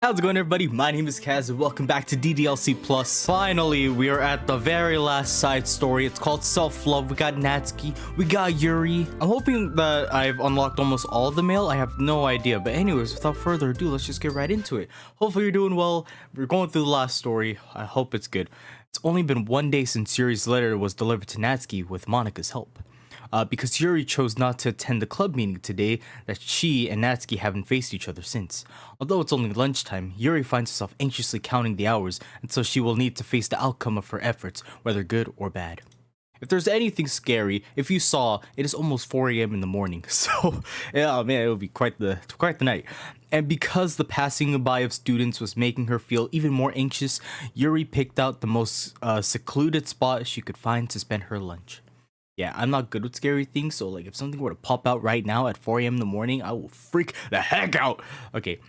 How's it going, everybody? My name is Kaz and welcome back to DDLC Plus. Finally, we are at the very last side story. It's called Self-Love. We got Natsuki, we got Yuri. I'm hoping that I've unlocked almost all of the mail. I have no idea. But anyways, without further ado, let's just get right into it. Hopefully you're doing well. We're going through the last story. I hope it's good. It's only been one day since Yuri's letter was delivered to Natsuki with Monika's help. Because Yuri chose not to attend the club meeting today, that she and Natsuki haven't faced each other since. Although it's only lunchtime, Yuri finds herself anxiously counting the hours until she will need to face the outcome of her efforts, whether good or bad. If there's anything scary, if you saw, it is almost 4 a.m. in the morning, so yeah, man, it would be quite the night. And because the passing by of students was making her feel even more anxious, Yuri picked out the most secluded spot she could find to spend her lunch. Yeah, I'm not good with scary things, so like if something were to pop out right now at 4 a.m. in the morning, I will freak the heck out. Okay,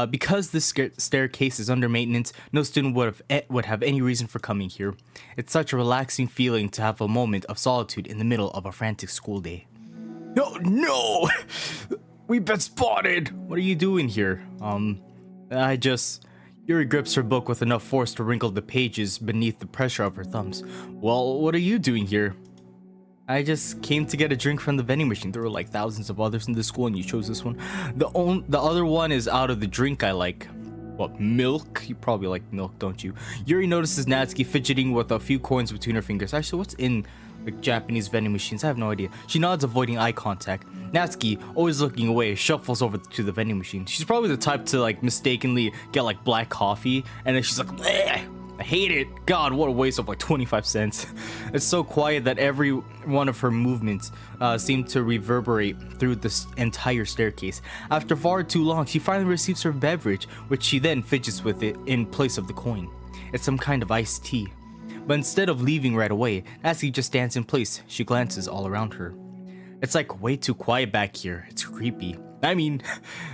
because this staircase is under maintenance, no student would have any reason for coming here. It's such a relaxing feeling to have a moment of solitude in the middle of a frantic school day. No! We've been spotted! What are you doing here? Yuri grips her book with enough force to wrinkle the pages beneath the pressure of her thumbs. Well, what are you doing here? I just came to get a drink from the vending machine. There were like thousands of others in this school and you chose this one. The other one is out of the drink I like. What, milk? You probably like milk, don't you? Yuri notices Natsuki fidgeting with a few coins between her fingers. Actually, what's in like Japanese vending machines? I have no idea. She nods, avoiding eye contact. Natsuki, always looking away, shuffles over to the vending machine. She's probably the type to like mistakenly get like black coffee and then she's like, bleh! I hate it. God, what a waste of like 25 cents. It's so quiet that every one of her movements seemed to reverberate through this entire staircase. After far too long, she finally receives her beverage, which she then fidgets with it in place of the coin. It's some kind of iced tea. But instead of leaving right away, Natsuki just stands in place. She glances all around her. It's like way too quiet back here. It's creepy. I mean,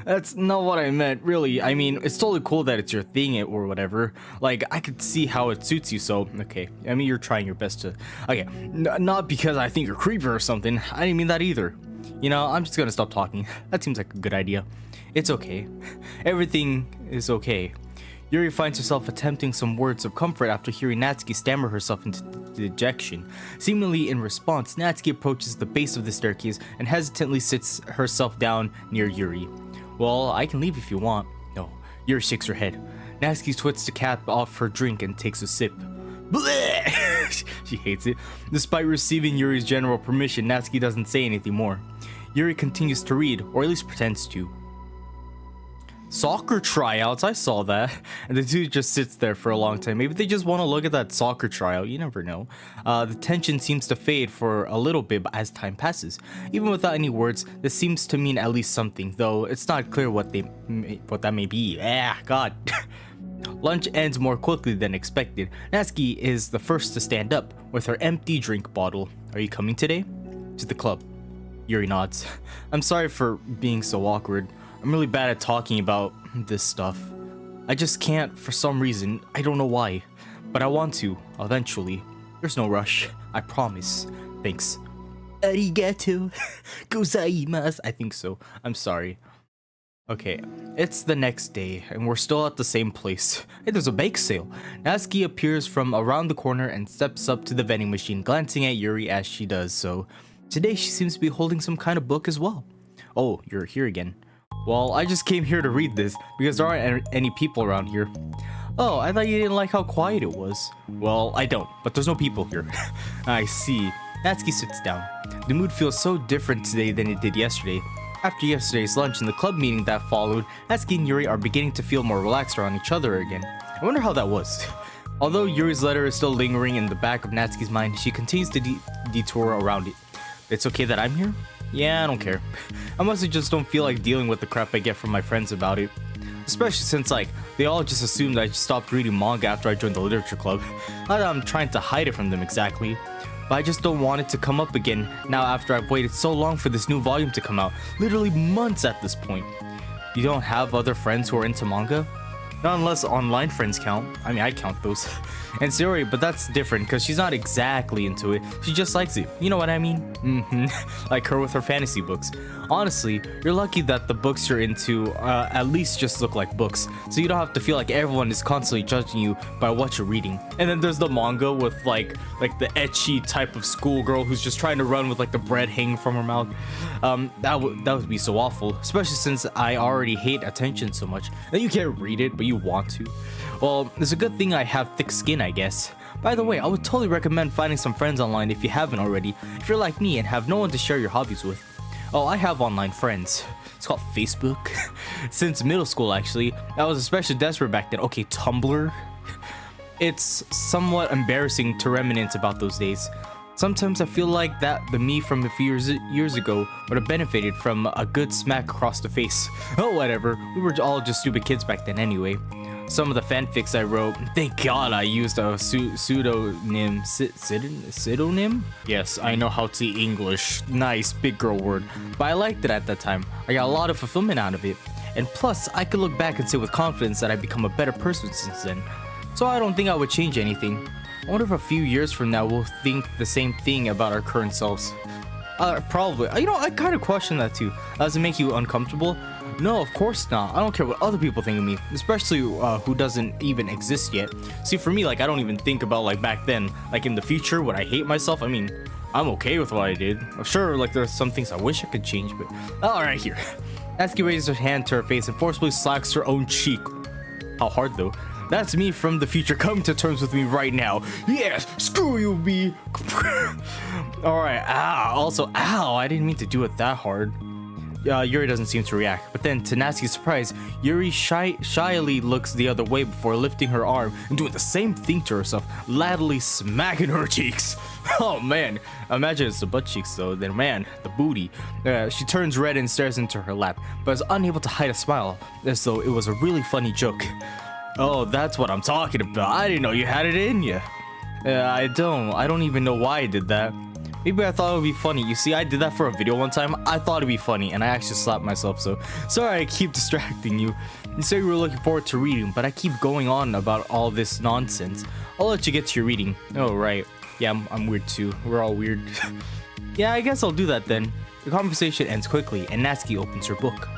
that's not what I meant, really. I mean, it's totally cool that it's your thing or whatever. Like, I could see how it suits you, so, okay. I mean, you're trying your best to... Okay, not because I think you're creepy or something. I didn't mean that either. You know, I'm just gonna stop talking. That seems like a good idea. It's okay. Everything is okay. Yuri finds herself attempting some words of comfort after hearing Natsuki stammer herself into dejection. Seemingly in response, Natsuki approaches the base of the staircase and hesitantly sits herself down near Yuri. Well, I can leave if you want. No, Yuri shakes her head. Natsuki twits the cap off her drink and takes a sip. Bleh! She hates it. Despite receiving Yuri's general permission, Natsuki doesn't say anything more. Yuri continues to read, or at least pretends to. Soccer tryouts, I saw that. And the dude just sits there for a long time. Maybe they just want to look at that soccer tryout, you never know. The tension seems to fade for a little bit as time passes. Even without any words, this seems to mean at least something, though it's not clear what that may be. God. Lunch ends more quickly than expected. Natsuki is the first to stand up with her empty drink bottle. Are you coming today? To the club. Yuri nods. I'm sorry for being so awkward. I'm really bad at talking about this stuff. I just can't for some reason. I don't know why. But I want to, eventually. There's no rush. I promise. Thanks. Arigato gozaimasu. I think so. I'm sorry. Okay, it's the next day, and we're still at the same place. Hey, there's a bake sale. Natsuki appears from around the corner and steps up to the vending machine, glancing at Yuri as she does so. Today, she seems to be holding some kind of book as well. Oh, you're here again. Well, I just came here to read this, because there aren't any people around here. Oh, I thought you didn't like how quiet it was. Well, I don't, but there's no people here. I see. Natsuki sits down. The mood feels so different today than it did yesterday. After yesterday's lunch and the club meeting that followed, Natsuki and Yuri are beginning to feel more relaxed around each other again. I wonder how that was. Although Yuri's letter is still lingering in the back of Natsuki's mind, she continues to detour around it. It's okay that I'm here? Yeah, I don't care. I mostly just don't feel like dealing with the crap I get from my friends about it. Especially since, like, they all just assumed I stopped reading manga after I joined the literature club. Not that I'm trying to hide it from them exactly, but I just don't want it to come up again now after I've waited so long for this new volume to come out. Literally months at this point. You don't have other friends who are into manga? Not unless online friends count. I mean, I count those. And Sayori, but that's different because she's not exactly into it. She just likes it. You know what I mean? Like her with her fantasy books. Honestly, you're lucky that the books you're into at least just look like books. So you don't have to feel like everyone is constantly judging you by what you're reading. And then there's the manga with like the ecchi type of schoolgirl who's just trying to run with like the bread hanging from her mouth. That would be so awful. Especially since I already hate attention so much. That you can't read it, but you want to. Well, it's a good thing I have thick skin, I guess. By the way, I would totally recommend finding some friends online if you haven't already, if you're like me and have no one to share your hobbies with. Oh, I have online friends. It's called Facebook. Since middle school, actually. I was especially desperate back then. Okay, Tumblr. It's somewhat embarrassing to reminisce about those days. Sometimes I feel like that the me from a few years ago would have benefited from a good smack across the face. Oh, whatever. We were all just stupid kids back then anyway. Some of the fanfics I wrote, thank God I used a pseudonym. Pseudonym? Yes, I know how to English. Nice, big girl word. But I liked it at that time. I got a lot of fulfillment out of it. And plus, I could look back and say with confidence that I've become a better person since then. So I don't think I would change anything. I wonder if a few years from now we'll think the same thing about our current selves. Probably. You know, I kind of question that too. Does it make you uncomfortable? No, of course not. I don't care what other people think of me, especially who doesn't even exist yet. See, for me, like, I don't even think about, like, back then. Like, in the future, would I hate myself? I mean, I'm okay with what I did. I'm sure, like, there's some things I wish I could change, but... Alright, here. Natsuki raises her hand to her face and forcibly slaps her own cheek. How hard, though? That's me from the future coming to terms with me right now. Yes, screw you, B. Alright, also, ow, I didn't mean to do it that hard. Yuri doesn't seem to react, but then to Natsuki's surprise, Yuri shyly looks the other way before lifting her arm and doing the same thing to herself, loudly smacking her cheeks. Oh man, imagine it's the butt cheeks though, then man, the booty. She turns red and stares into her lap, but is unable to hide a smile, as though it was a really funny joke. Oh, that's what I'm talking about. I didn't know you had it in you. I don't even know why I did that. Maybe I thought it would be funny. You see, I did that for a video one time. I thought it'd be funny, and I actually slapped myself, so sorry I keep distracting you. You say you were looking forward to reading, but I keep going on about all this nonsense. I'll let you get to your reading. Oh, right. Yeah, I'm weird too. We're all weird. Yeah, I guess I'll do that then. The conversation ends quickly, and Natsuki opens her book.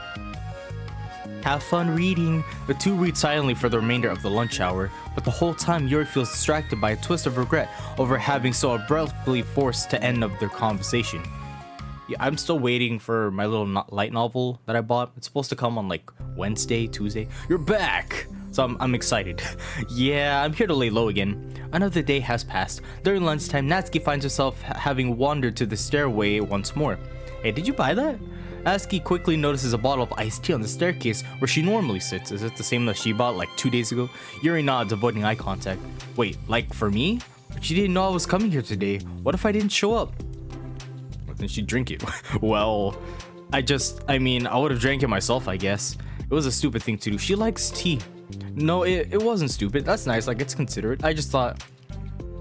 Have fun reading. The two read silently for the remainder of the lunch hour, but the whole time Yuri feels distracted by a twist of regret over having so abruptly forced to end of their conversation. Yeah, I'm still waiting for my little light novel that I bought. It's supposed to come on like Wednesday, Tuesday. You're back! So I'm excited. Yeah, I'm here to lay low again. Another day has passed. During lunchtime, Natsuki finds herself having wandered to the stairway once more. Hey, did you buy that? Natsuki quickly notices a bottle of iced tea on the staircase where she normally sits. Is it the same that she bought like 2 days ago? Yuri nods, avoiding eye contact. Wait, like for me? But she didn't know I was coming here today. What if I didn't show up? Well, then she'd drink it. Well, I would have drank it myself, I guess. It was a stupid thing to do. She likes tea. No, it wasn't stupid. That's nice, like it's considerate. I just thought,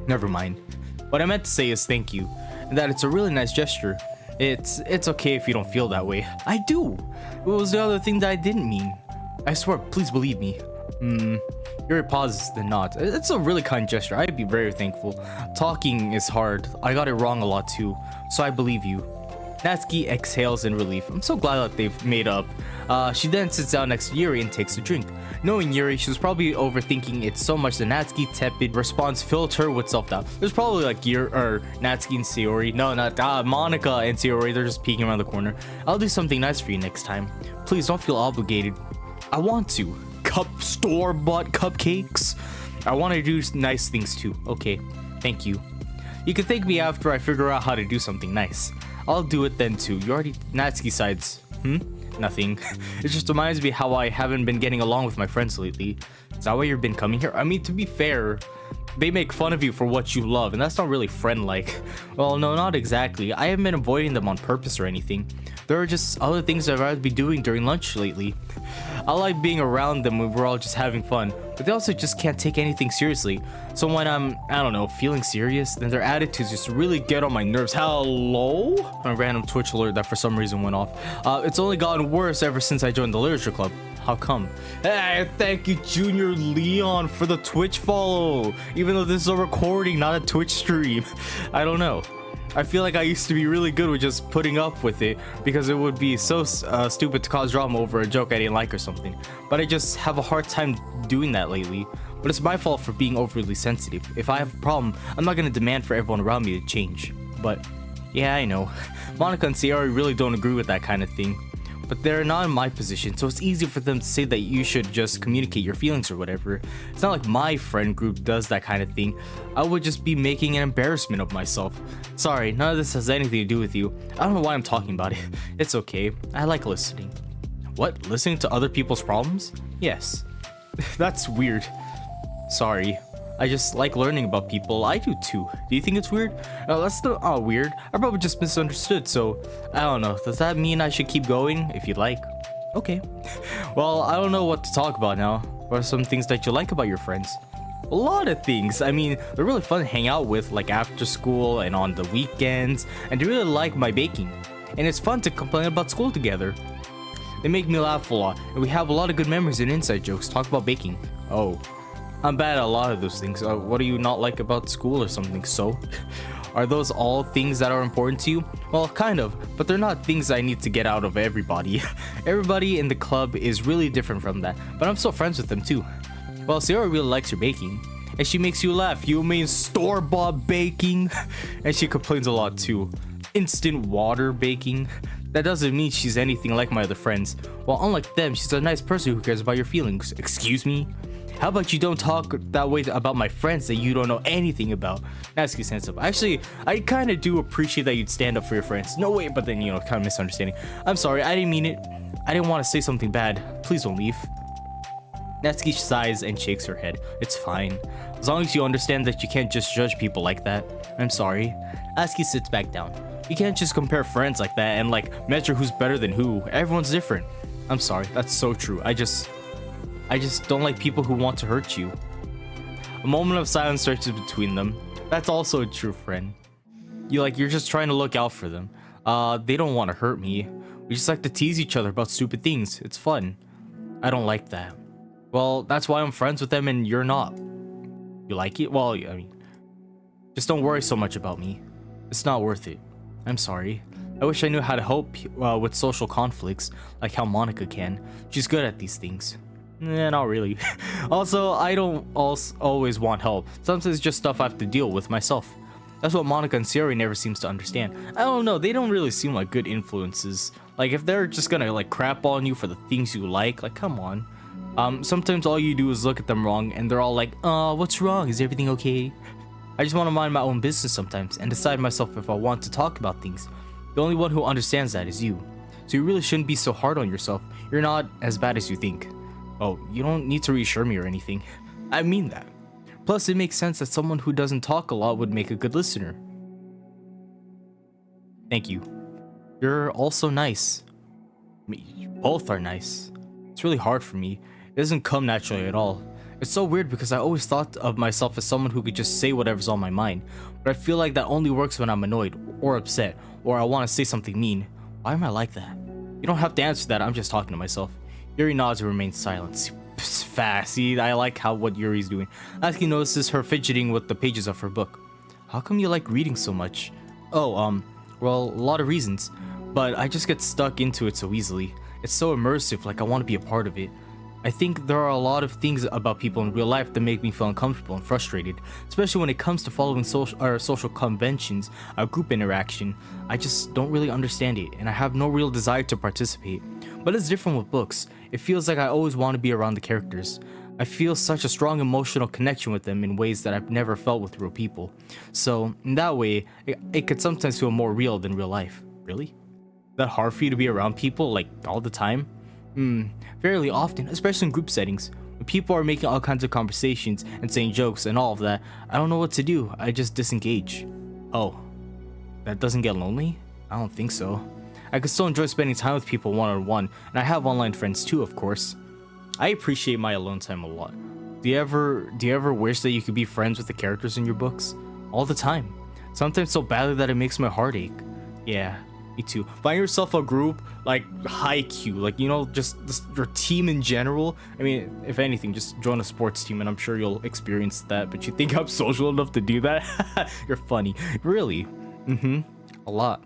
never mind. What I meant to say is thank you, and that it's a really nice gesture. It's okay if you don't feel that way. I do. It was the other thing that I didn't mean. I swear, please believe me. Yuri pauses, then nods. It's a really kind gesture. I'd be very thankful. Talking is hard. I got it wrong a lot too, so I believe you. Natsuki exhales in relief. I'm so glad that they've made up. She then sits down next to Yuri and takes a drink. Knowing Yuri, she was probably overthinking it so much that Natsuki's tepid response filled her with self-doubt. There's probably like Natsuki and Sayori. No, not Monica and Sayori. They're just peeking around the corner. I'll do something nice for you next time. Please don't feel obligated. I want to. Store-bought cupcakes. I want to do nice things too. Okay, thank you. You can thank me after I figure out how to do something nice. I'll do it then too. You already Natsuki sides. Nothing. It just reminds me how I haven't been getting along with my friends lately. Is that why you've been coming here? I mean, to be fair, they make fun of you for what you love, and that's not really friend-like. Well, no, not exactly. I haven't been avoiding them on purpose or anything. There are just other things I'd rather be doing during lunch lately. I like being around them when we're all just having fun, but they also just can't take anything seriously. So when I'm, I don't know, feeling serious, then their attitudes just really get on my nerves. Hello? A random Twitch alert that for some reason went off. It's only gotten worse ever since I joined the literature club. How come? Hey, thank you, Junior Leon, for the Twitch follow. Even though this is a recording, not a Twitch stream. I don't know. I feel like I used to be really good with just putting up with it because it would be so stupid to cause drama over a joke I didn't like or something. But I just have a hard time doing that lately. But it's my fault for being overly sensitive. If I have a problem, I'm not going to demand for everyone around me to change. But yeah, I know. Monica and Sayori really don't agree with that kind of thing. But they're not in my position, so it's easy for them to say that you should just communicate your feelings or whatever. It's not like my friend group does that kind of thing. I would just be making an embarrassment of myself. Sorry, none of this has anything to do with you. I don't know why I'm talking about it. It's okay. I like listening. What? Listening to other people's problems? Yes. That's weird. Sorry. I just like learning about people. I do too. Do you think it's weird? That's not weird. I probably just misunderstood, so I don't know. Does that mean I should keep going? If you'd like. Okay. Well, I don't know what to talk about now. What are some things that you like about your friends? A lot of things. I mean, they're really fun to hang out with, like after school and on the weekends, and they really like my baking. And it's fun to complain about school together. They make me laugh a lot, and we have a lot of good memories and inside jokes. Talk about baking. Oh. I'm bad at a lot of those things. What do you not like about school or something? So, are those all things that are important to you? Well, kind of, but they're not things I need to get out of everybody. Everybody in the club is really different from that, but I'm still friends with them too. Well, Sayori really likes your baking, and she makes you laugh. You mean store-bought baking? And she complains a lot too. Instant water baking? That doesn't mean she's anything like my other friends. Well, unlike them, she's a nice person who cares about your feelings. Excuse me? How about you don't talk that way about my friends that you don't know anything about? Natsuki stands up. Actually, I kind of do appreciate that you'd stand up for your friends. No way, but then, you know, kind of misunderstanding. I'm sorry, I didn't mean it. I didn't want to say something bad. Please don't leave. Natsuki sighs and shakes her head. It's fine. As long as you understand that you can't just judge people like that. I'm sorry. Natsuki sits back down. You can't just compare friends like that and like measure who's better than who. Everyone's different. I'm sorry, that's so true. I just don't like people who want to hurt you. A moment of silence stretches between them. That's also a true friend. You're just trying to look out for them. They don't want to hurt me. We just like to tease each other about stupid things. It's fun. I don't like that. Well, that's why I'm friends with them and you're not. You like it? Well, I mean, just don't worry so much about me. It's not worth it. I'm sorry. I wish I knew how to help with social conflicts, like how Monica can. She's good at these things. Not really. Also, I don't always want help. Sometimes it's just stuff I have to deal with myself. That's what Monica and Sayori never seems to understand. I don't know, they don't really seem like good influences. Like, if they're just gonna like crap on you for the things you like come on. Sometimes all you do is look at them wrong and they're all like, what's wrong? Is everything okay? I just want to mind my own business sometimes and decide myself if I want to talk about things. The only one who understands that is you. So you really shouldn't be so hard on yourself. You're not as bad as you think. Oh, you don't need to reassure me or anything. I mean that. Plus, it makes sense that someone who doesn't talk a lot would make a good listener. Thank you. You're also nice. I mean, you both are nice. It's really hard for me. It doesn't come naturally at all. It's so weird because I always thought of myself as someone who could just say whatever's on my mind. But I feel like that only works when I'm annoyed or upset or I want to say something mean. Why am I like that? You don't have to answer that. I'm just talking to myself. Yuri nods and remains silent. Fast. See, I like what Yuri's doing. Natsuki notices her fidgeting with the pages of her book. How come you like reading so much? Oh, well, a lot of reasons. But I just get stuck into it so easily. It's so immersive, like I want to be a part of it. I think there are a lot of things about people in real life that make me feel uncomfortable and frustrated, especially when it comes to following social conventions, group interaction. I just don't really understand it, and I have no real desire to participate. But it's different with books. It feels like I always want to be around the characters. I feel such a strong emotional connection with them in ways that I've never felt with real people. So, in that way, it could sometimes feel more real than real life. Really? Is that hard for you to be around people, like, all the time? Fairly often, especially in group settings. When people are making all kinds of conversations and saying jokes and all of that, I don't know what to do. I just disengage. Oh, that doesn't get lonely? I don't think so. I could still enjoy spending time with people one-on-one, and I have online friends too, of course. I appreciate my alone time a lot. Do you ever wish that you could be friends with the characters in your books? All the time. Sometimes so badly that it makes my heart ache. Yeah, Me too. Find yourself a group like high Q, like just your team in general. I mean, if anything, just join a sports team, and I'm sure you'll experience that. But you think I'm social enough to do that? You're funny, really. A lot.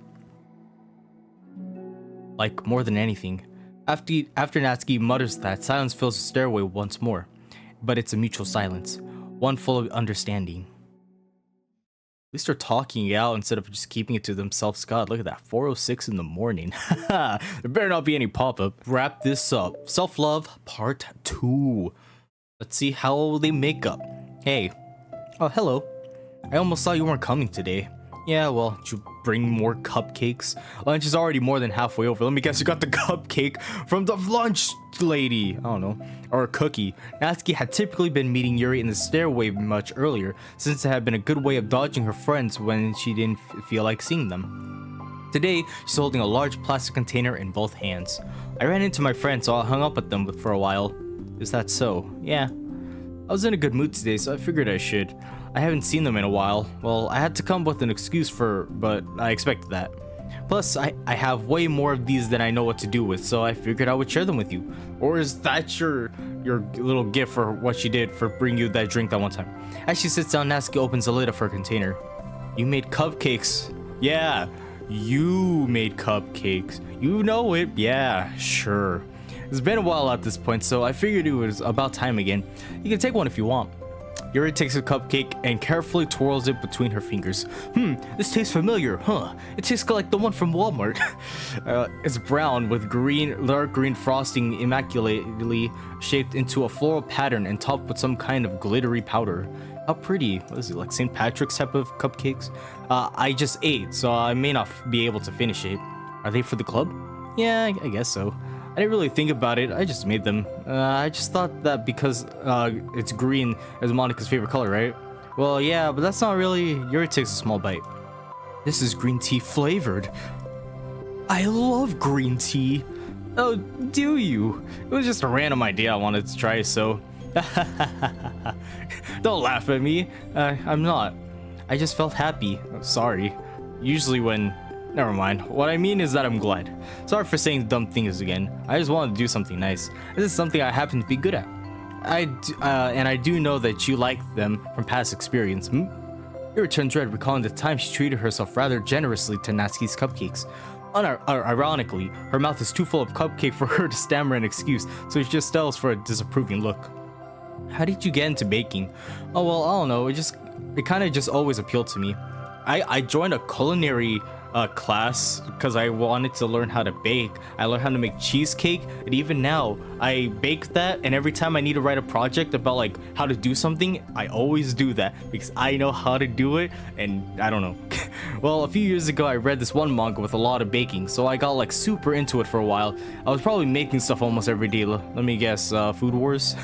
Like more than anything. After Natsuki mutters that, silence fills the stairway once more, but it's a mutual silence, one full of understanding. At least they're talking it out instead of just keeping it to themselves. God, look at that, 4:06 in the morning. There better not be any pop-up. Wrap this up. Self-love part 2. Let's see how they make up. Hey. Oh, hello. I almost thought you weren't coming today. Yeah, well, did you bring more cupcakes? Lunch is already more than halfway over. Let me guess, you got the cupcake from the lunch lady. I don't know. Or a cookie. Natsuki had typically been meeting Yuri in the stairway much earlier, since it had been a good way of dodging her friends when she didn't feel like seeing them. Today, she's holding a large plastic container in both hands. I ran into my friends, so I hung up with them for a while. Is that so? Yeah. I was in a good mood today, so I figured I should. I haven't seen them in a while. Well, I had to come up with an excuse but I expected that. Plus, I have way more of these than I know what to do with, so I figured I would share them with you. Or is that your little gift for what she did for bringing you that drink that one time? As she sits down, Natsuki opens the lid of her container. You made cupcakes. Yeah, you made cupcakes. You know it. Yeah, sure. It's been a while at this point, so I figured it was about time again. You can take one if you want. Yuri takes a cupcake and carefully twirls it between her fingers. This tastes familiar, huh? It tastes like the one from Walmart. It's brown with dark green frosting immaculately shaped into a floral pattern and topped with some kind of glittery powder. How pretty. What is it, like St. Patrick's type of cupcakes? I just ate, so I may not be able to finish it. Are they for the club? Yeah, I guess so. I didn't really think about it, I just made them. I just thought that because it's green is Monica's favorite color, right? Well, yeah, but that's not really. Yuri takes a small bite. This is green tea flavored. I love green tea. Oh, do you? It was just a random idea I wanted to try, so. Don't laugh at me. I'm not. I just felt happy. I'm sorry. Usually when. Never mind. What I mean is that I'm glad. Sorry for saying dumb things again. I just wanted to do something nice. This is something I happen to be good at. And I do know that you like them from past experience. Yuri turns red, recalling the time she treated herself rather generously to Natsuki's cupcakes. Ironically, her mouth is too full of cupcake for her to stammer an excuse, so she just settles for a disapproving look. How did you get into baking? Oh well, I don't know. It kind of just always appealed to me. I joined a culinary class because I wanted to learn how to bake. I learned how to make cheesecake, and even now I bake that, and every time I need to write a project about like how to do something, I always do that because I know how to do it, and I don't know. Well, a few years ago I read this one manga with a lot of baking, so I got like super into it for a while. I was probably making stuff almost every day. Let me guess, Food Wars.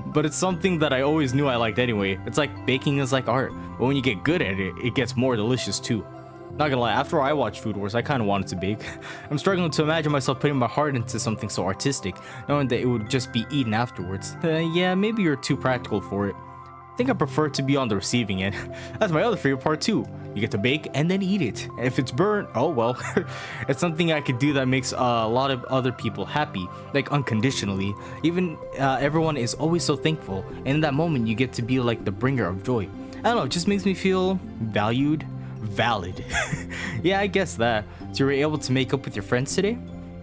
But it's something that I always knew I liked anyway. It's like baking is like art, but when you get good at it, it gets more delicious too. Not gonna lie, after I watched Food Wars, I kind of wanted to bake. I'm struggling to imagine myself putting my heart into something so artistic, knowing that it would just be eaten afterwards. Yeah, maybe you're too practical for it. I think I prefer to be on the receiving end. That's my other favorite part too. You get to bake and then eat it. If it's burnt, oh well. It's something I could do that makes a lot of other people happy, like unconditionally. Even everyone is always so thankful, and in that moment you get to be like the bringer of joy. I don't know, it just makes me feel valued. Valid. Yeah, I guess that. So you were able to make up with your friends today?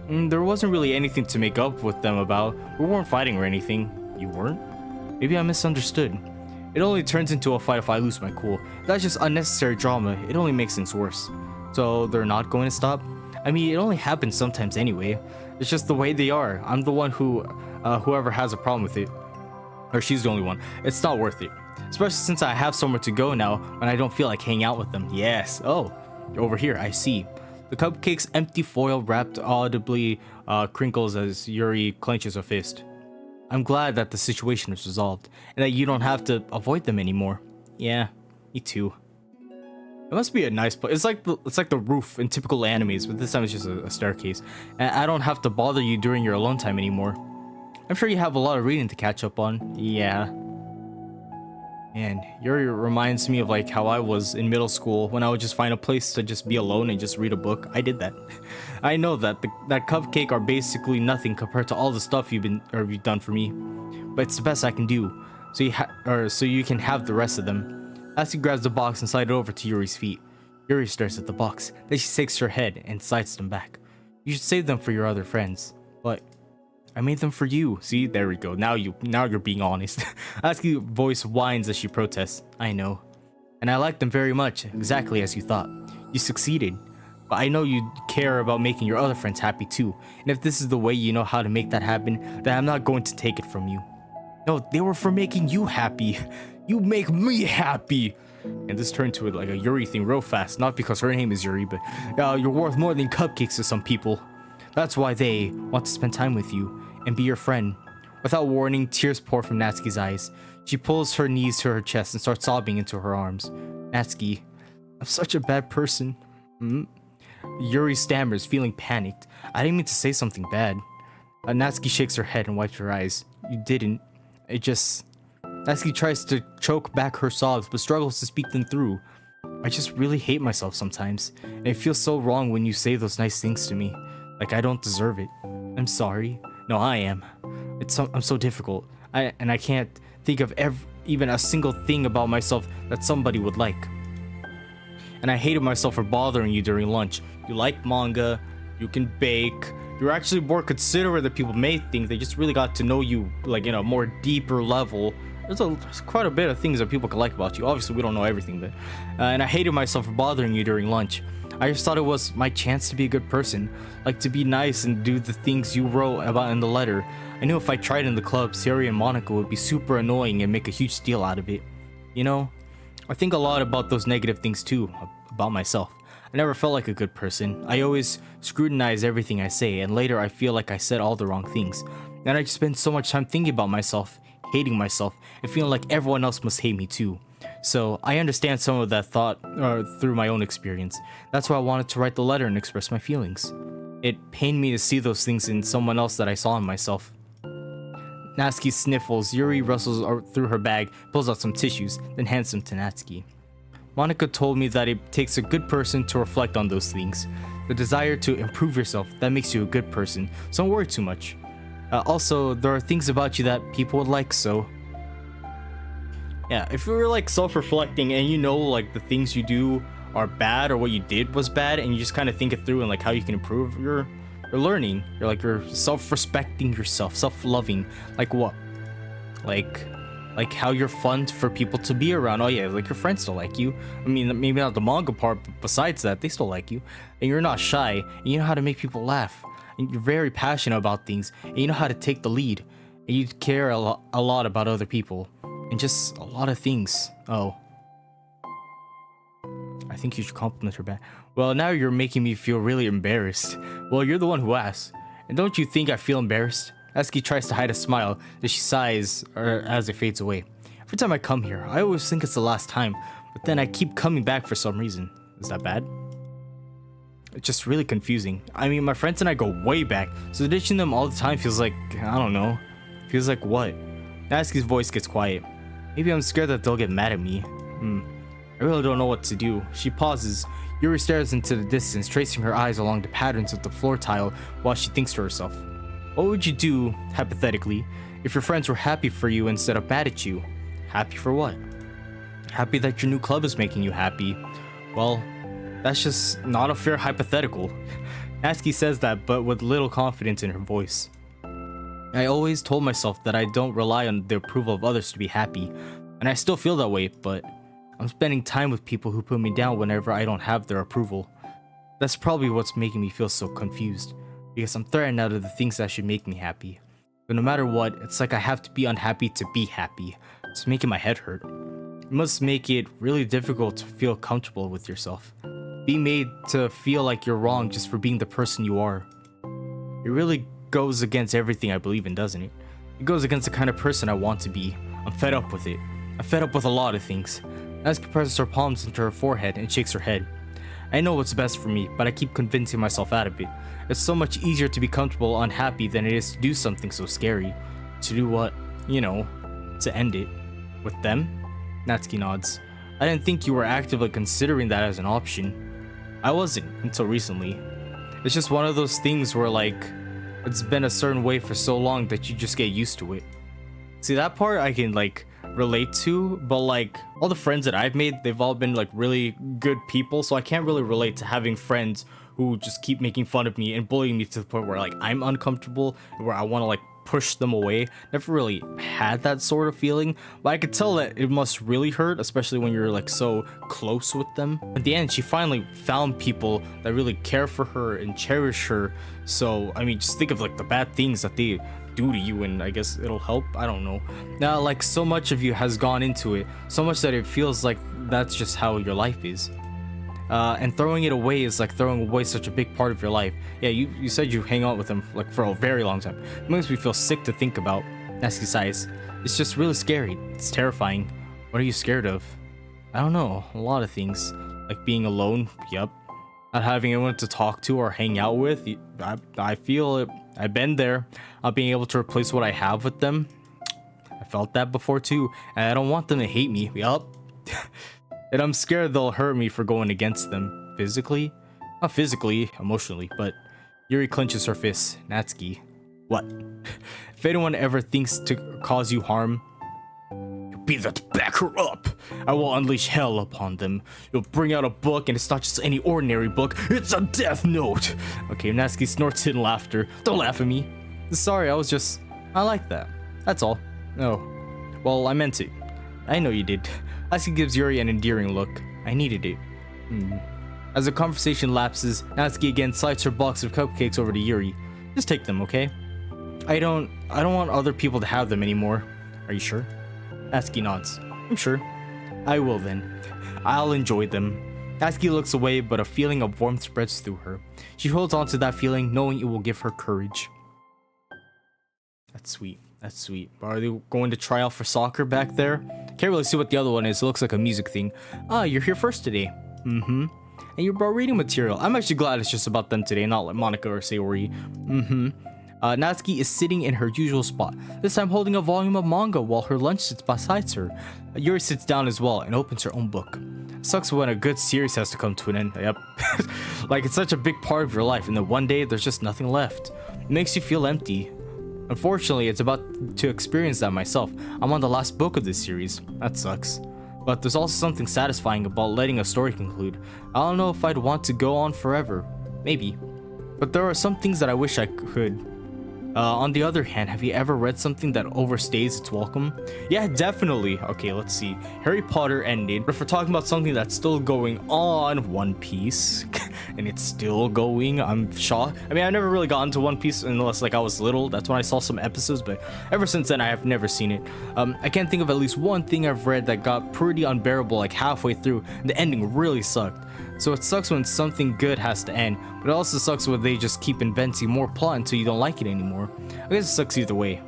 There wasn't really anything to make up with them about. We weren't fighting or anything. You weren't? Maybe I misunderstood. It only turns into a fight if I lose my cool. That's just unnecessary drama. It only makes things worse. So they're not going to stop? I mean, it only happens sometimes anyway. It's just the way they are. I'm the one whoever has a problem with it. Or she's the only one. It's not worth it. Especially since I have somewhere to go now when I don't feel like hanging out with them. Yes. Oh, you're over here. I see. The cupcake's empty foil wrapped audibly crinkles as Yuri clenches a fist. I'm glad that the situation is resolved and that you don't have to avoid them anymore. Yeah, me too. It must be a nice place. It's like the roof in typical animes, but this time it's just a staircase. And I don't have to bother you during your alone time anymore. I'm sure you have a lot of reading to catch up on. Yeah. And Yuri reminds me of like how I was in middle school when I would just find a place to just be alone and just read a book. I did that. I know that that cupcake are basically nothing compared to all the stuff you've done for me, but it's the best I can do. So you can have the rest of them. Natsuki grabs the box and slides it over to Yuri's feet. Yuri stares at the box. Then she shakes her head and slides them back. You should save them for your other friends. But I made them for you. See, there we go. Now you're being honest. Natsuki's voice whines as she protests. I know. And I like them very much, exactly as you thought. You succeeded. But I know you care about making your other friends happy too. And if this is the way you know how to make that happen, then I'm not going to take it from you. No, they were for making you happy. You make me happy. And this turned to like a Yuri thing real fast. Not because her name is Yuri, but you're worth more than cupcakes to some people. That's why they want to spend time with you and be your friend. Without warning, tears pour from Natsuki's eyes. She pulls her knees to her chest and starts sobbing into her arms. Natsuki, I'm such a bad person. Yuri stammers, feeling panicked. I didn't mean to say something bad. Natsuki shakes her head and wipes her eyes. You didn't. Natsuki tries to choke back her sobs, but struggles to speak them through. I just really hate myself sometimes, and it feels so wrong when you say those nice things to me. Like I don't deserve it. I'm sorry. No, I am. I'm so difficult. I can't think of even a single thing about myself that somebody would like. And I hated myself for bothering you during lunch. You like manga, you can bake, you're actually more considerate than people may think. They just really got to know you like in a more deeper level. There's quite a bit of things that people can like about you. Obviously, we don't know everything, but and I hated myself for bothering you during lunch. I just thought it was my chance to be a good person, like to be nice and do the things you wrote about in the letter. I knew if I tried in the club, Sari and Monica would be super annoying and make a huge deal out of it. You know, I think a lot about those negative things too, about myself. I never felt like a good person. I always scrutinize everything I say, and later I feel like I said all the wrong things. And I just spend so much time thinking about myself, hating myself, and feeling like everyone else must hate me too. So I understand some of that thought through my own experience. That's why I wanted to write the letter and express my feelings. It pained me to see those things in someone else that I saw in myself. Natsuki sniffles. Yuri rustles through her bag, pulls out some tissues, then hands them to Natsuki. Monica told me that it takes a good person to reflect on those things. The desire to improve yourself, that makes you a good person, so don't worry too much. Also, there are things about you that people would like, so... Yeah, if you were like self-reflecting and you know like the things you do are bad or what you did was bad and you just kind of think it through and like how you can improve, you're learning. You're self-respecting yourself, self-loving. Like what? Like how you're fun for people to be around. Oh yeah, like your friends still like you. I mean, maybe not the manga part, but besides that, they still like you. And you're not shy, and you know how to make people laugh. And you're very passionate about things, and you know how to take the lead. And you care a lot about other people. And just a lot of things. Oh. I think you should compliment her back. Well, now you're making me feel really embarrassed. Well, you're the one who asked. And don't you think I feel embarrassed? Natsuki tries to hide a smile as she sighs as it fades away. Every time I come here, I always think it's the last time, but then I keep coming back for some reason. Is that bad? It's just really confusing. I mean, my friends and I go way back, so ditching them all the time feels like, I don't know. Feels like what? Natsuki's voice gets quiet. Maybe I'm scared that they'll get mad at me. I really don't know what to do. She pauses. Yuri stares into the distance, tracing her eyes along the patterns of the floor tile while she thinks to herself. What would you do, hypothetically, if your friends were happy for you instead of mad at you? Happy for what? Happy that your new club is making you happy. Well, that's just not a fair hypothetical. Natsuki says that, but with little confidence in her voice. I always told myself that I don't rely on the approval of others to be happy, and I still feel that way, but I'm spending time with people who put me down whenever I don't have their approval. That's probably what's making me feel so confused, because I'm threatened out of the things that should make me happy. But no matter what, it's like I have to be unhappy to be happy. It's making my head hurt. It must make it really difficult to feel comfortable with yourself. Being made to feel like you're wrong just for being the person you are. It really goes against everything I believe in, doesn't it? It goes against the kind of person I want to be. I'm fed up with it. I'm fed up with a lot of things. Natsuki presses her palms into her forehead and shakes her head. I know what's best for me, but I keep convincing myself out of it. It's so much easier to be comfortable unhappy than it is to do something so scary. To do what? You know, to end it. With them? Natsuki nods. I didn't think you were actively considering that as an option. I wasn't until recently. It's just one of those things where like it's been a certain way for so long that you just get used to it. See, that part I can like relate to, but like all the friends that I've made, they've all been like really good people, so I can't really relate to having friends who just keep making fun of me and bullying me to the point where like I'm uncomfortable, where I want to like push them away. Never really had that sort of feeling, but I could tell that it must really hurt, especially when you're like so close with them. At the end, she finally found people that really care for her and cherish her. So I mean, just think of like the bad things that they do to you, and I guess it'll help. I don't know. Now, like so much of you has gone into it, so much that it feels like that's just how your life is. And throwing it away is like throwing away such a big part of your life. Yeah, you said you hang out with them like for a very long time. It makes me feel sick to think about. Natsuki sighs. It's just really scary. It's terrifying. What are you scared of? I don't know. A lot of things. Like being alone. Yep. Not having anyone to talk to or hang out with. I feel it. I've been there. Not being able to replace what I have with them. I felt that before too. And I don't want them to hate me. Yup. And I'm scared they'll hurt me for going against them. Physically? Not physically, emotionally, but Yuri clenches her fists. Natsuki. What? If anyone ever thinks to cause you harm, you'll be there to back her up. I will unleash hell upon them. You'll bring out a book, and it's not just any ordinary book, it's a death note. Okay, Natsuki snorts in laughter. Don't laugh at me. Sorry, I like that. That's all. No. Well, I meant it. I know you did. Natsuki gives Yuri an endearing look. I needed it. As the conversation lapses, Natsuki again slides her box of cupcakes over to Yuri. Just take them, okay? I don't want other people to have them anymore. Are you sure? Natsuki nods. I'm sure. I will then. I'll enjoy them. Natsuki looks away, but a feeling of warmth spreads through her. She holds on to that feeling, knowing it will give her courage. That's sweet. That's sweet. Are they going to try out for soccer back there? Can't really see what the other one is. It looks like a music thing. Ah, you're here first today. And you brought reading material. I'm actually glad it's just about them today, not like Monica or Sayori. Natsuki is sitting in her usual spot, this time holding a volume of manga while her lunch sits beside her. Yuri sits down as well and opens her own book. Sucks when a good series has to come to an end. Yep. Like it's such a big part of your life, and then one day there's just nothing left. It makes you feel empty. Unfortunately, it's about to experience that myself. I'm on the last book of this series. That sucks. But there's also something satisfying about letting a story conclude. I don't know if I'd want to go on forever. Maybe. But there are some things that I wish I could. On the other hand, have you ever read something that overstays its welcome? Yeah, definitely. Okay, let's see. Harry Potter ended, but if we're talking about something that's still going on, One Piece, and it's still going, I'm shocked. I mean, I never really got into One Piece unless like I was little. That's when I saw some episodes, but ever since then, I have never seen it. I can't think of at least one thing I've read that got pretty unbearable like halfway through, and the ending really sucked. So it sucks when something good has to end, but it also sucks when they just keep inventing more plot until you don't like it anymore. I guess it sucks either way.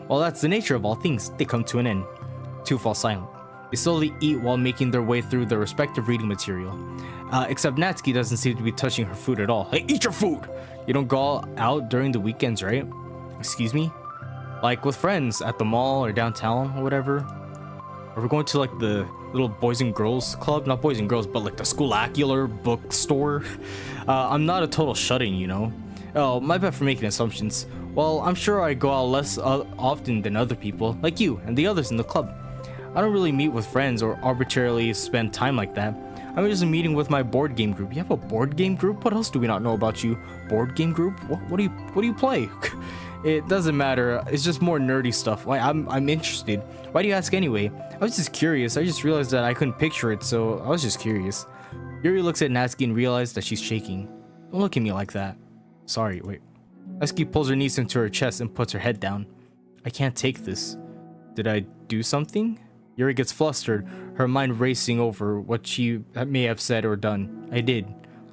Well, that's the nature of all things. They come to an end. Two fall silent. They slowly eat while making their way through their respective reading material. Except Natsuki doesn't seem to be touching her food at all. Hey, eat your food! You don't go out during the weekends, right? Excuse me? Like with friends at the mall or downtown or whatever? Or we're going to like the little boys and girls club, not boys and girls, but like the scholacular bookstore. I'm not a total shut-in, you know. Oh, my bad for making assumptions. Well, I'm sure I go out less often than other people, like you and the others in the club. I don't really meet with friends or arbitrarily spend time like that. I'm just meeting with my board game group. You have a board game group? What else do we not know about you? Board game group? What do you play? It doesn't matter. It's just more nerdy stuff. Why I'm interested. Why do you ask anyway? I was just curious. I just realized that I couldn't picture it, so I was just curious. Yuri looks at Natsuki and realizes that she's shaking. Don't look at me like that. Sorry, wait. Natsuki pulls her knees into her chest and puts her head down. I can't take this. Did I do something? Yuri gets flustered, her mind racing over what she may have said or done. I did.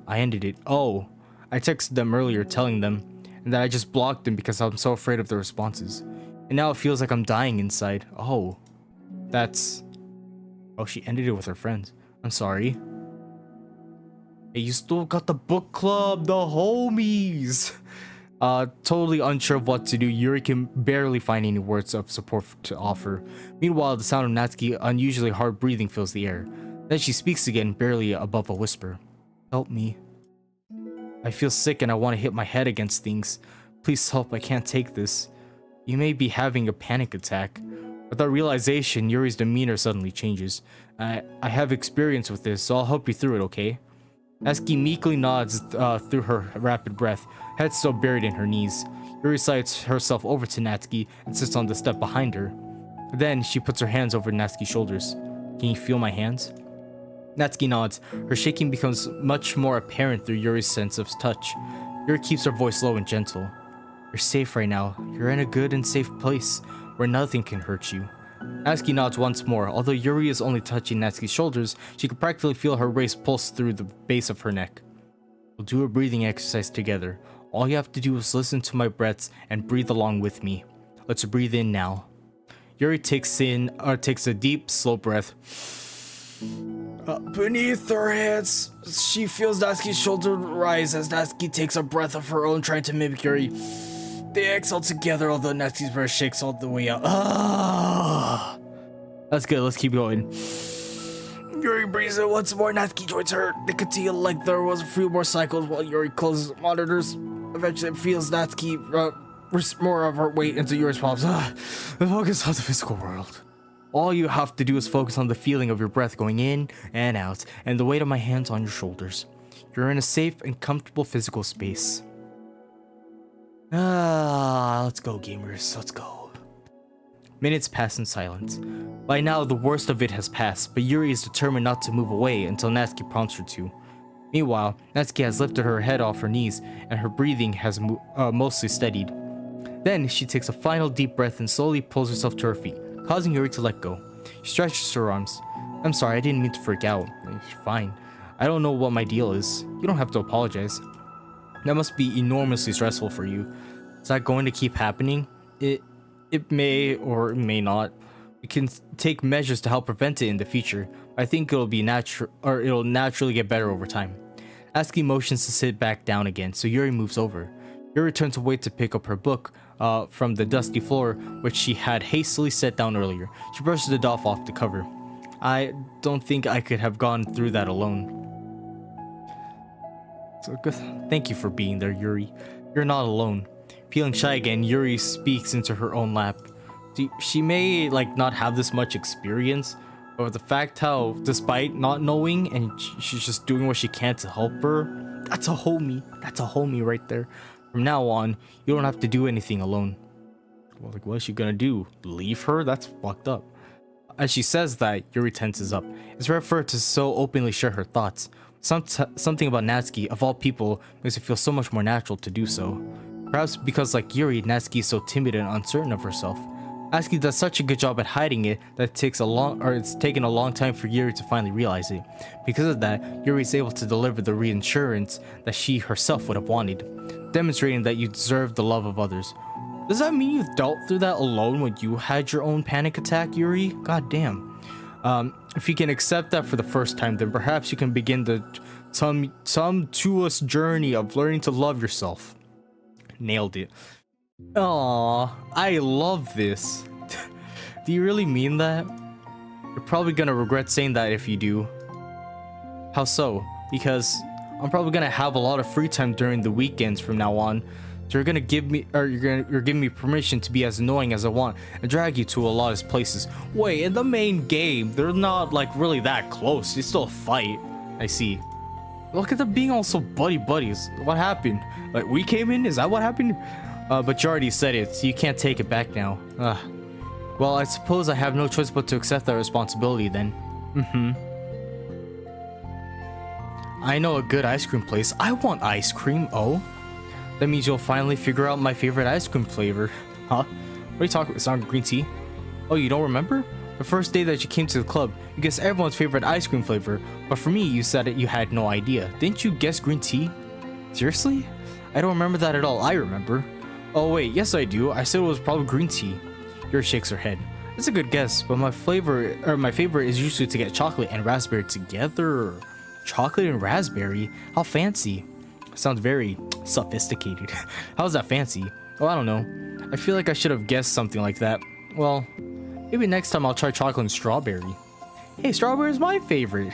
I ended it. Oh. I texted them earlier telling them, and that I just blocked them because I'm so afraid of the responses. And now it feels like I'm dying inside. Oh. That's... Oh, she ended it with her friends. I'm sorry. Hey, you still got the book club, the homies. Totally unsure of what to do, Yuri can barely find any words of support to offer. Meanwhile, the sound of Natsuki unusually hard breathing fills the air. Then she speaks again, barely above a whisper. Help me. I feel sick and I want to hit my head against things. Please help, I can't take this. You may be having a panic attack. With that realization, Yuri's demeanor suddenly changes. I have experience with this, so I'll help you through it, okay? Natsuki meekly nods through her rapid breath, head still buried in her knees. Yuri slides herself over to Natsuki and sits on the step behind her. Then she puts her hands over Natsuki's shoulders. Can you feel my hands? Natsuki nods. Her shaking becomes much more apparent through Yuri's sense of touch. Yuri keeps her voice low and gentle. You're safe right now. You're in a good and safe place where nothing can hurt you. Natsuki nods once more. Although Yuri is only touching Natsuki's shoulders, she can practically feel her race pulse through the base of her neck. We'll do a breathing exercise together. All you have to do is listen to my breaths and breathe along with me. Let's breathe in now. Yuri takes a deep, slow breath. Beneath her hands, she feels Natsuki's shoulder rise as Natsuki takes a breath of her own, trying to mimic Yuri. They exhale together, although Natsuki's breath shakes all the way out. That's good, let's keep going. Yuri breathes in once more. Natsuki joins her. They continue like there was a few more cycles while Yuri closes monitors. Eventually it feels Natsuki more of her weight into Yuri's palms. Focus on the physical world. All you have to do is focus on the feeling of your breath going in and out, and the weight of my hands on your shoulders. You're in a safe and comfortable physical space. Let's go, gamers. Let's go. Minutes pass in silence. By now, the worst of it has passed, but Yuri is determined not to move away until Natsuki prompts her to. Meanwhile, Natsuki has lifted her head off her knees, and her breathing has mostly steadied. Then, she takes a final deep breath and slowly pulls herself to her feet, causing Yuri to let go. She stretches her arms. I'm sorry, I didn't mean to freak out. You're fine. I don't know what my deal is. You don't have to apologize. That must be enormously stressful for you. Is that going to keep happening? It may or it may not. We can take measures to help prevent it in the future. I think it'll naturally get better over time. Natsuki motions to sit back down again, so Yuri moves over. Yuri turns away to pick up her book from the dusty floor, which she had hastily set down earlier. She brushes it off the cover. I don't think I could have gone through that alone. So good. Thank you for being there, Yuri. You're not alone. Feeling shy again, Yuri speaks into her own lap. She may not have this much experience, but the fact how, despite not knowing, and she's just doing what she can to help her, that's a homie. That's a homie right there. From now on, you don't have to do anything alone. Well, what is she gonna do? Leave her? That's fucked up. As she says that, Yuri tenses up. It's rare for her to so openly share her thoughts. Something about Natsuki, of all people, makes it feel so much more natural to do so. Perhaps because, like Yuri, Natsuki is so timid and uncertain of herself. Natsuki does such a good job at hiding it that it's taken a long time for Yuri to finally realize it. Because of that, Yuri is able to deliver the reassurance that she herself would have wanted, demonstrating that you deserve the love of others. Does that mean you dealt through that alone when you had your own panic attack, Yuri? God damn. If you can accept that for the first time, then perhaps you can begin the tumultuous journey of learning to love yourself. Nailed it. Aww, I love this. Do you really mean that? You're probably gonna regret saying that if you do. How so? Because I'm probably gonna have a lot of free time during the weekends from now on. So you're giving me permission to be as annoying as I want and drag you to a lot of places. Wait, in the main game, they're not really that close. They still fight. I see. Look at them being all so buddies. What happened? We came in? Is that what happened? But you already said it, so you can't take it back now. Well, I suppose I have no choice but to accept that responsibility then. I know a good ice cream place. I want ice cream. Oh? That means you'll finally figure out my favorite ice cream flavor. Huh? What are you talking about? It's not green tea? Oh, you don't remember? The first day that you came to the club, you guessed everyone's favorite ice cream flavor, but for me, you said that you had no idea. Didn't you guess green tea? Seriously? I don't remember that at all. I remember. Oh wait, yes I do. I said it was probably green tea. Yuri shakes her head. That's a good guess, but my favorite is usually to get chocolate and raspberry together. Chocolate and raspberry? How fancy. Sounds very sophisticated. How's that fancy? Oh, I don't know. I feel like I should have guessed something like that. Well, maybe next time I'll try chocolate and strawberry. Hey, strawberry is my favorite.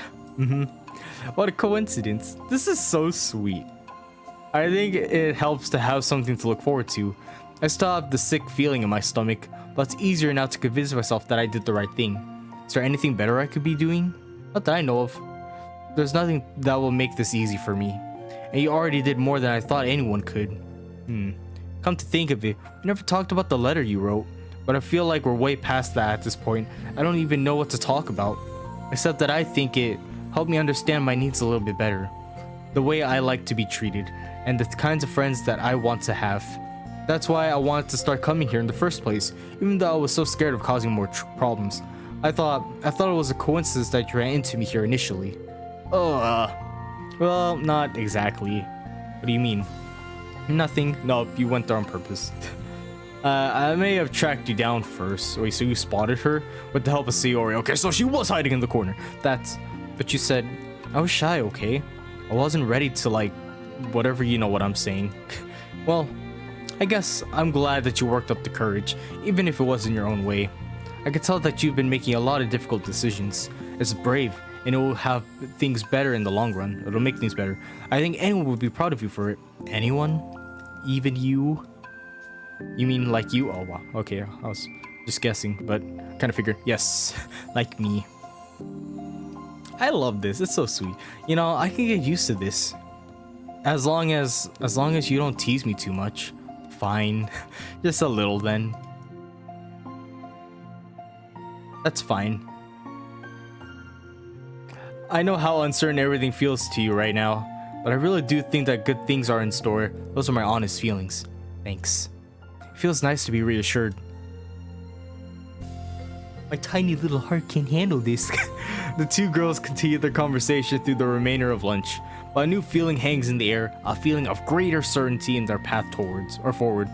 What a coincidence. This is so sweet. I think it helps to have something to look forward to. I still have the sick feeling in my stomach, but it's easier now to convince myself that I did the right thing. Is there anything better I could be doing? Not that I know of. There's nothing that will make this easy for me. And you already did more than I thought anyone could. Come to think of it, we never talked about the letter you wrote, but I feel like we're way past that at this point. I don't even know what to talk about, except that I think it helped me understand my needs a little bit better. The way I like to be treated, and the kinds of friends that I want to have. That's why I wanted to start coming here in the first place, even though I was so scared of causing more problems. I thought it was a coincidence that you ran into me here initially. Well, not exactly. What do you mean? Nothing. No, you went there on purpose. I may have tracked you down first. Wait, so you spotted her with the help of Sayori? Okay, so she was hiding in the corner. But you said I was shy. Okay, I wasn't ready to whatever, you know what I'm saying. Well, I guess I'm glad that you worked up the courage, even if it was in your own way. I could tell that you've been making a lot of difficult decisions. It's brave, and it will have things better in the long run. It'll make things better. I think anyone would be proud of you for it. Anyone? Even you? You mean like you? Oh wow, okay, I was just guessing, but kind of figured, yes, like me. I love this, it's so sweet. You know, I can get used to this. As long as you don't tease me too much. Fine. Just a little then. That's fine. I know how uncertain everything feels to you right now, but I really do think that good things are in store. Those are my honest feelings. Thanks. It feels nice to be reassured. My tiny little heart can't handle this. The two girls continue their conversation through the remainder of lunch, but a new feeling hangs in the air, a feeling of greater certainty in their path forward.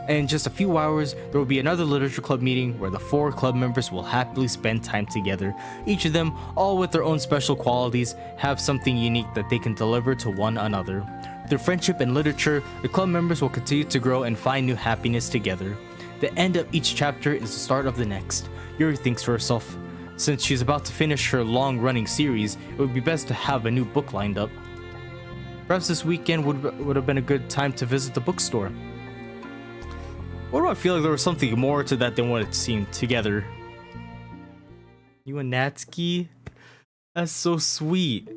And in just a few hours, there will be another literature club meeting where the 4 club members will happily spend time together. Each of them, all with their own special qualities, have something unique that they can deliver to one another. Through friendship and literature, the club members will continue to grow and find new happiness together. The end of each chapter is the start of the next. Yuri thinks to herself, since she's about to finish her long-running series, it would be best to have a new book lined up. Perhaps this weekend would have been a good time to visit the bookstore. Why do I feel like there was something more to that than what it seemed together? You and Natsuki? That's so sweet.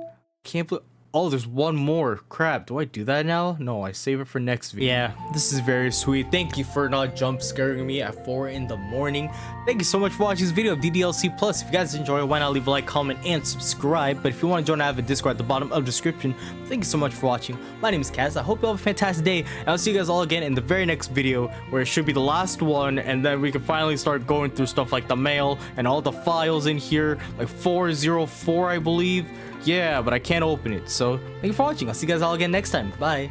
Can't believe. Oh, there's one more. Crap, do I do that now? No, I save it for next video. Yeah, this is very sweet. Thank you for not jump scaring me at 4 in the morning. Thank you so much for watching this video of DDLC Plus. If you guys enjoy it, why not leave a like, comment, and subscribe. But if you want to join, I have a Discord at the bottom of the description. Thank you so much for watching. My name is Kaz. I hope you have a fantastic day. And I'll see you guys all again in the very next video, where it should be the last one. And then we can finally start going through stuff like the mail and all the files in here. Like 404, I believe. Yeah, but I can't open it. So thank you for watching. I'll see you guys all again next time. Bye.